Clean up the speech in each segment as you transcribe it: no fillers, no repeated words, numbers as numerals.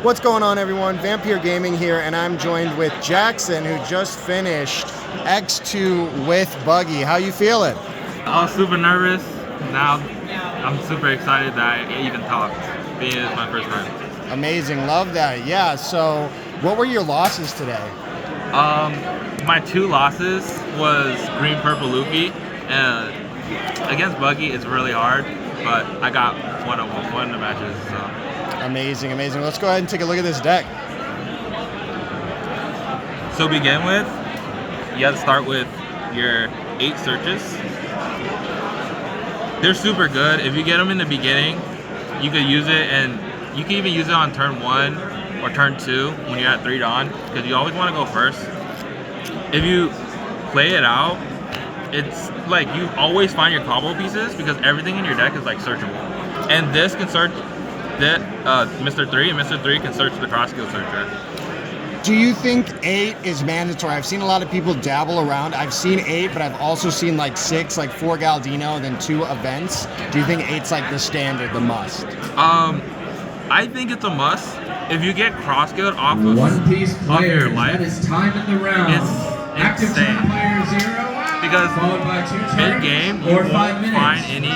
What's going on, everyone? Vampyr Gaming here, and I'm joined with Jackson, who just finished X2 with Buggy. How you feeling? I was super nervous. Now I'm super excited that I even talked, being it's my first time. Amazing, love that. Yeah, so what were your losses today? My two losses was green, purple, Luffy, and against Buggy it's really hard, but I got one of the matches. So. Amazing, amazing. Let's go ahead and take a look at this deck. So to begin with, you have to start with your 8 searches. They're super good. If you get them in the beginning, you could use it, and you can even use it on turn 1 or turn 2 when you're at 3 Dawn, because you always want to go first. If you play it out, it's like you always find your combo pieces because everything in your deck is like searchable. And this can search Mr. 3, and Mr. 3 can search the cross skill searcher. Do you think 8 is mandatory? I've seen a lot of people dabble around. I've seen 8, but I've also seen like 6, like 4 Galdino, then 2 events. Do you think 8's like the standard, the must? I think it's a must. If you get cross skilled off of your life, it's time in the round. It's Active insane. Player 0. Because mid-game, you won't find any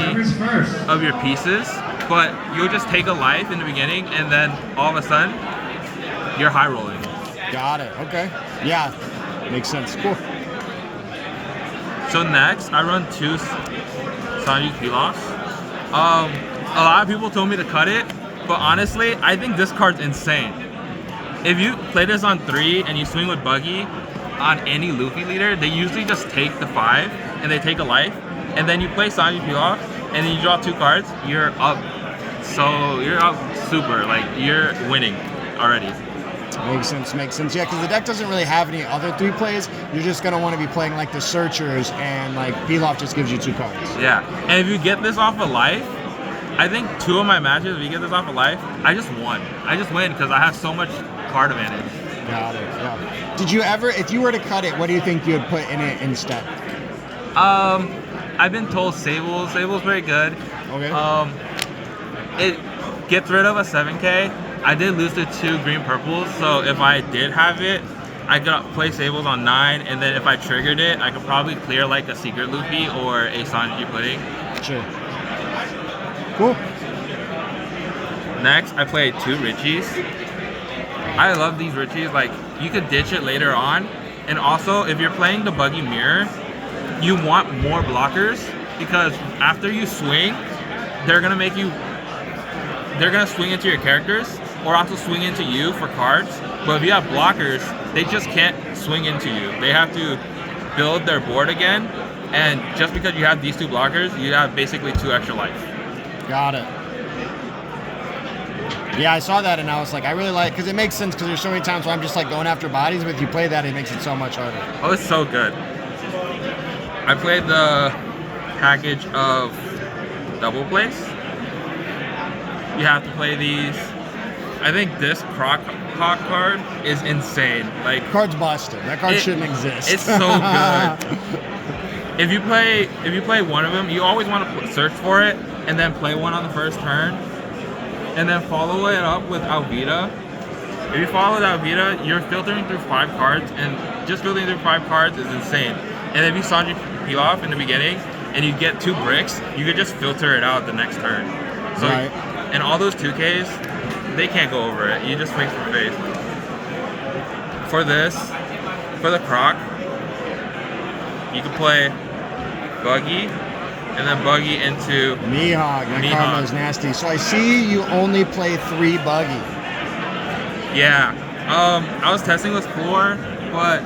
of your pieces, but you'll just take a life in the beginning, and then all of a sudden, you're high rolling. Got it. Okay. Yeah. Makes sense. Cool. So next, I run 2 Sanji Pilafs. A lot of people told me to cut it, but honestly, I think this card's insane. If you play this on 3 and you swing with Buggy on any Luffy leader, they usually just take the 5 and they take a life, and then you play Sanji Pilaf and then you draw 2 cards, you're up. So you're up super, like you're winning already. Makes sense, makes sense. Yeah, because the deck doesn't really have any other 3 plays. You're just going to want to be playing like the Searchers, and like Pilaf just gives you 2 cards. Yeah, and if you get this off of life, I think 2 of my matches, if you get this off of life, I just won. I just win because I have so much card advantage. Got it, yeah. Did you ever, if you were to cut it, what do you think you would put in it instead? I've been told Sable's very good. Okay. It gets rid of a 7K. I did lose to 2 green purples, so if I did have it, I could play Sable's on 9, and then if I triggered it, I could probably clear like a Secret Luffy or a Sanji Pudding. Sure. Cool. Next, I played 2 Richies. I love these Richies. Like, you could ditch it later on, and also if you're playing the Buggy Mirror, you want more blockers, because after you swing, they're gonna swing into your characters or also swing into you for cards. But if you have blockers, they just can't swing into you. They have to build their board again, and just because you have these 2 blockers, you have basically 2 extra life. Got it. Yeah, I saw that and I was like, I really like, because it makes sense, because there's so many times where I'm just like going after bodies, but if you play that, it makes it so much harder. Oh, it's so good. I played the package of double plays. You have to play these. I think this Croc card is insane. Like, card's busted. That card shouldn't exist. It's so good. If you play one of them, you always want to search for it and then play one on the first turn, and then follow it up with Alvida. If you follow Alvida, you're filtering through 5 cards, and just filtering through 5 cards is insane. And if you Sanji Pilaf in the beginning and you get 2 bricks, you could just filter it out the next turn. So, right. And all those 2Ks, they can't go over it. You just swing for face. For the Croc, you can play Buggy, and then Buggy into Mihawk. That card was nasty. So I see you only play 3 Buggy. Yeah. I was testing with 4, but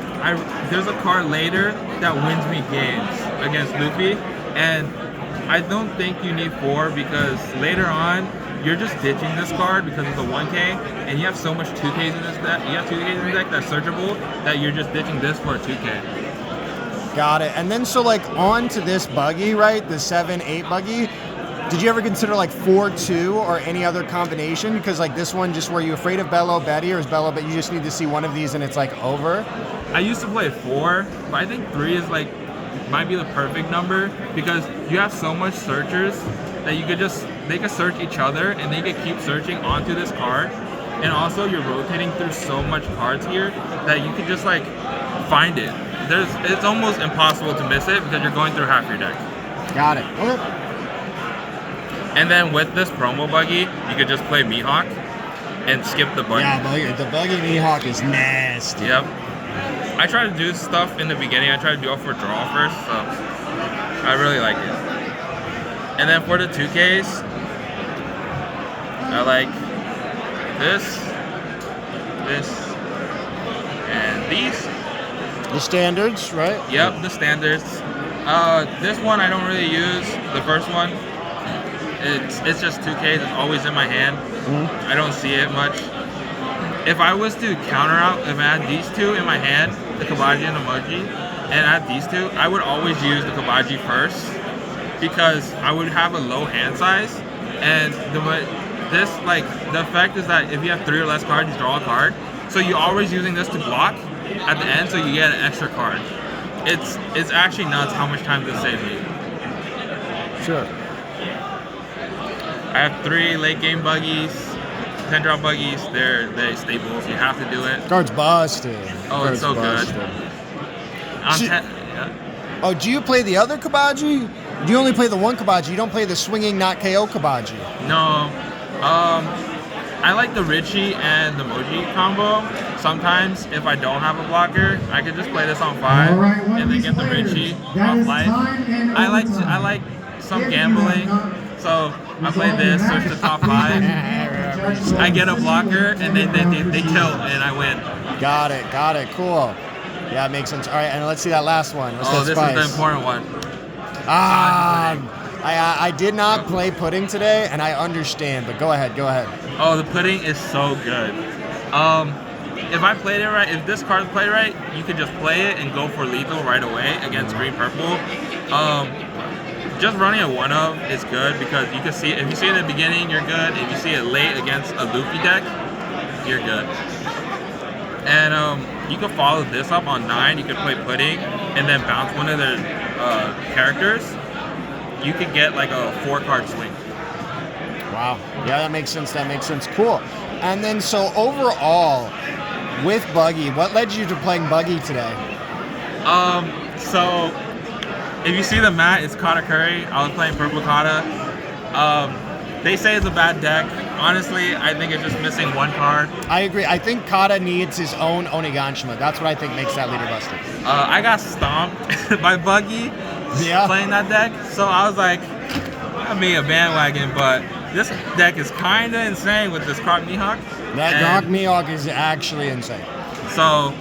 there's a card later that wins me games against Luffy, and I don't think you need 4, because later on you're just ditching this card because it's a 1K, and you have so much 2Ks in this deck. You have 2Ks in the deck that's searchable that you're just ditching this for a 2K. Got it. And then so like on to this Buggy, right? The 7-8 Buggy. Did you ever consider like 4-2 or any other combination? Because like this one, just were you afraid of Bello Betty, or is Bello Betty you just need to see one of these and it's like over? I used to play 4, but I think 3 is like might be the perfect number, because you have so much searchers that you could just, they could search each other and they could keep searching onto this card, and also you're rotating through so much cards here that you can just like find it. It's almost impossible to miss it because you're going through half your deck. Got it. Okay. And then with this promo buggy, you could just play Mihawk and skip the buggy. Yeah, the buggy Mihawk is nasty. Yep. I try to do stuff in the beginning. I try to do it for draw first, so I really like it. And then for the 2Ks, I like this, and these. The standards, right? Yep, the standards. This one I don't really use. The first one, it's just 2Ks. It's always in my hand. Mm-hmm. I don't see it much. If I was to counter out, if I had these two in my hand, the Kabaji and the Moji, and I had these two, I would always use the Kabaji first because I would have a low hand size, and the effect is that if you have 3 or less cards, you draw a card. So you're always using this to block at the end, so you get an extra card. It's actually nuts how much time this saves me. Sure. I have 3 late game buggies, 10 drop buggies. They're staples. You have to do it. Card's busted. Oh, it's so good. Oh, do you play the other Kabaji? You only play the one Kabaji. You don't play the swinging not KO Kabaji. No. I like the Richie and the Moji combo. Sometimes, if I don't have a blocker, I could just play this on 5 and then get the Richie off life. I like some gambling, so I play this, switch to top 5. I get a blocker, and then they tilt, and I win. Got it. Cool. Yeah, it makes sense. All right, and let's see that last one. What's that This spice? is the important one. I did not play pudding today, and I understand, but go ahead. Oh, the pudding is so good. If I played it right, if this card's played right, you could just play it and go for lethal right away against green purple. Just running a 1-of is good because you can see it. If you see it at the beginning, you're good. If you see it late against a Luffy deck, you're good. And you can follow this up on 9. You could play pudding and then bounce one of their characters. You could get like a 4-card swing. Wow. Yeah, that makes sense. Cool. And then, so overall, with Buggy, what led you to playing Buggy today? So if you see the mat, it's Kata Curry. I was playing purple Kata. They say it's a bad deck. Honestly, I think it's just missing 1 card. I agree. I think Kata needs his own Oniganshima. That's what I think makes that leader busted. I got stomped by Buggy playing that deck, so I was like, I made a bandwagon, but this deck is kind of insane with this Croc Mihawk. That Croc Mihawk is actually insane. So,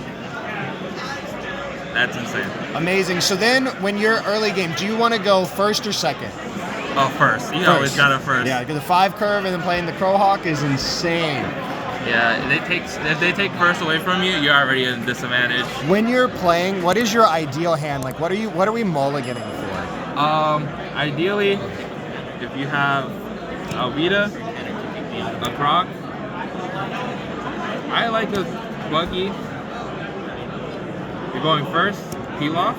that's insane. Amazing. So then, when you're early game, do you want to go first or second? Oh, first. You always got it first. Yeah, because the 5 curve and then playing the Crowhawk is insane. Yeah, if they take first away from you, you're already in disadvantage. When you're playing, what is your ideal hand? Like, what are we mulliganing for? Ideally, if you have Alvida, a Croc, I like a Buggy. You're going first, peel off,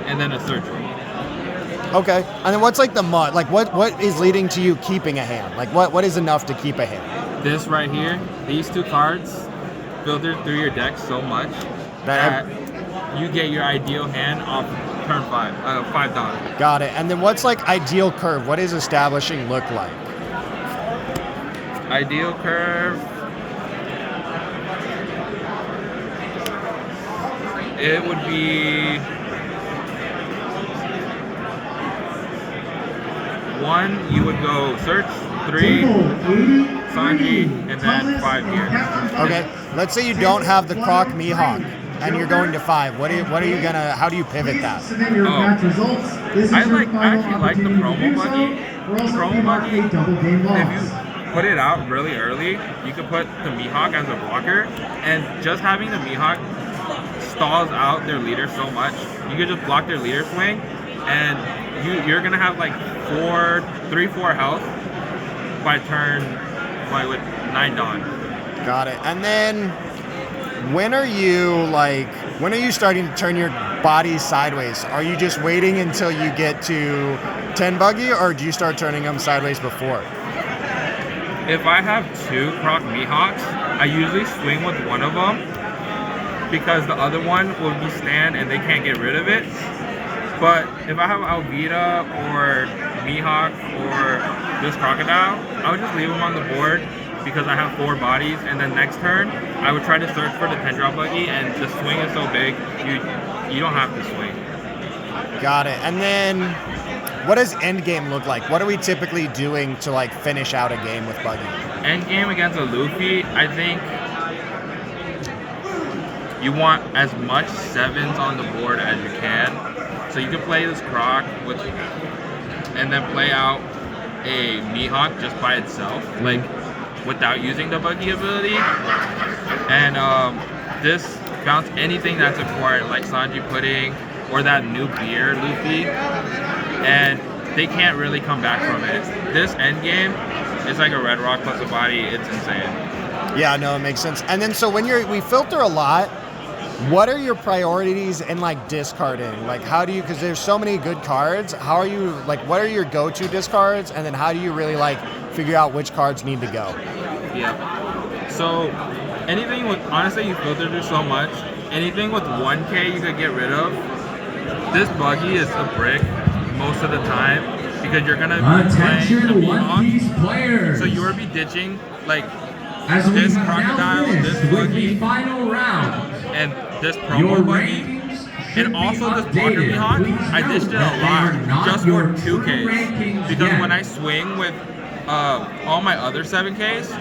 and then a search. Okay, and then what's like the mud? Like, what is leading to you keeping a hand? Like, what is enough to keep a hand? This right here, these 2 cards filter through your deck so much that you get your ideal hand off turn 5 dawn. Got it. And then what's like ideal curve? What does establishing look like? Ideal curve. It would be 1, you would go search, 3, Sanji, and then 5 here. Okay, let's say you don't have the Croc Mihawk and you're going to 5. How do you pivot that? I actually like the promo buggy. The promo buggy, if you put it out really early, you can put the Mihawk as a blocker, and just having the Mihawk stalls out their leader so much. You can just block their leader swing, and you're gonna have like 3-4 health with 9 dawn. Got it. And then when are you starting to turn your body sideways? Are you just waiting until you get to 10 Buggy, or do you start turning them sideways before? If I have 2 Croc Mihawks, I usually swing with one of them because the other one will be stand and they can't get rid of it. But if I have Alvida or Mihawk or this Crocodile, I would just leave them on the board because I have 4 bodies, and then next turn I would try to search for the 10-drop Buggy, and the swing is so big you don't have to swing. Got it. And then what does end game look like? What are we typically doing to like finish out a game with Buggy? End game against a Luffy, I think you want as much 7s on the board as you can. So you can play this Croc with, and then play out a Mihawk just by itself, like without using the Buggy ability. And this bounce anything that's important, like Sanji Pudding or that new beer Luffy, and they can't really come back from it. This end game is like a Red Rock plus a body. It's insane. Yeah, no, it makes sense. And then so when we filter a lot, what are your priorities in like discarding? Like how do you, because there's so many good cards, how are you, like what are your go-to discards, and then how do you really like figure out which cards need to go? Yeah. So anything with, honestly, you filter through so much. Anything with 1K you could get rid of. This Buggy is a brick most of the time because you're gonna be playing the One Piece players. So you will be ditching like As we this have now Crocodile, finished this with Buggy, the final round. and this Your promo Buggy. rankings should And also be this blocker updated. Mihawk, Please I note dished it that a they are lot not just your for true 2Ks. rankings Because yet. when I swing with all my other 7Ks,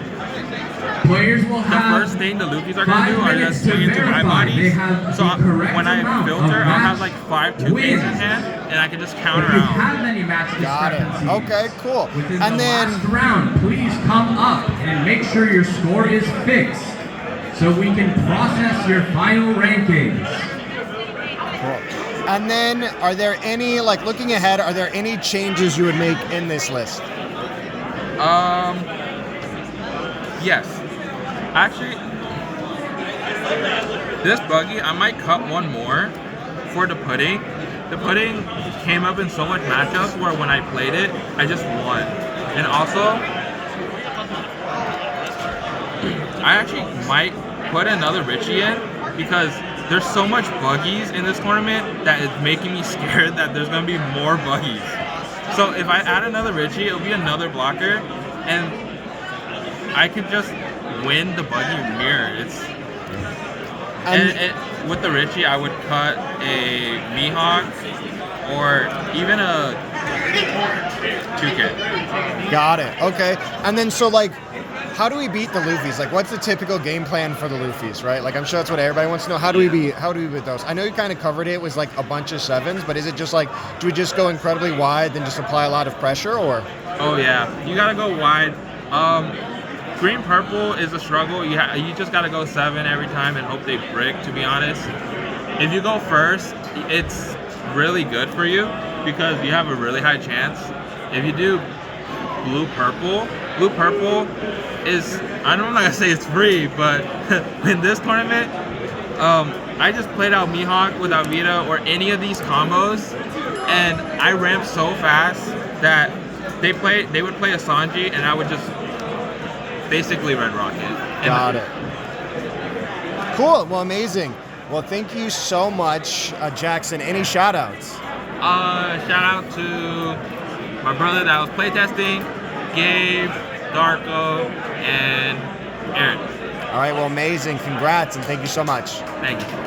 Players will the have first thing the Luffys are going to do are 5 just minutes to swing into my verify they bodies. have So the correct when I amount of filter, I'll have match like 5 2Ks in wins. hand, and I can just counter If you out. have any match Got it. discrepancies Okay, cool. within And the then last round, please come up and make sure your score is fixed so we can process your final rankings. cool. And then are there any, like looking ahead, are there any changes you would make in this list? Yes. Actually, this Buggy, I might cut one more for the Pudding. The Pudding came up in so much matchups where when I played it, I just won. And also, I actually might put another Richie in because there's so much Buggies in this tournament that it's making me scared that there's going to be more Buggies. So if I add another Richie, it'll be another blocker, and I could just win the Buggy mirror. And with the Richie, I would cut a Mihawk or even a 2K. Got it. Okay. And then so like, how do we beat the Luffys? Like, what's the typical game plan for the Luffys, right? Like, I'm sure that's what everybody wants to know. How do we beat those? I know you kind of covered it. It was like a bunch of 7s, but is it just like, do we just go incredibly wide, then just apply a lot of pressure, or? Oh yeah, you gotta go wide. Green purple is a struggle. You just gotta go 7 every time and hope they brick. To be honest, if you go first, it's really good for you because you have a really high chance. If you do blue purple is, I'm not gonna say it's free, but in this tournament, I just played out Mihawk with Alvida or any of these combos, and I ramped so fast that they would play a Sanji, and I would just basically Red Rocket. Got it. Cool. Well, amazing. Well, thank you so much, Jackson. Any shout outs? Shout out to my brother that was playtesting, Gabe, Darko, and Aaron. All right. Well, amazing. Congrats, and thank you so much. Thank you.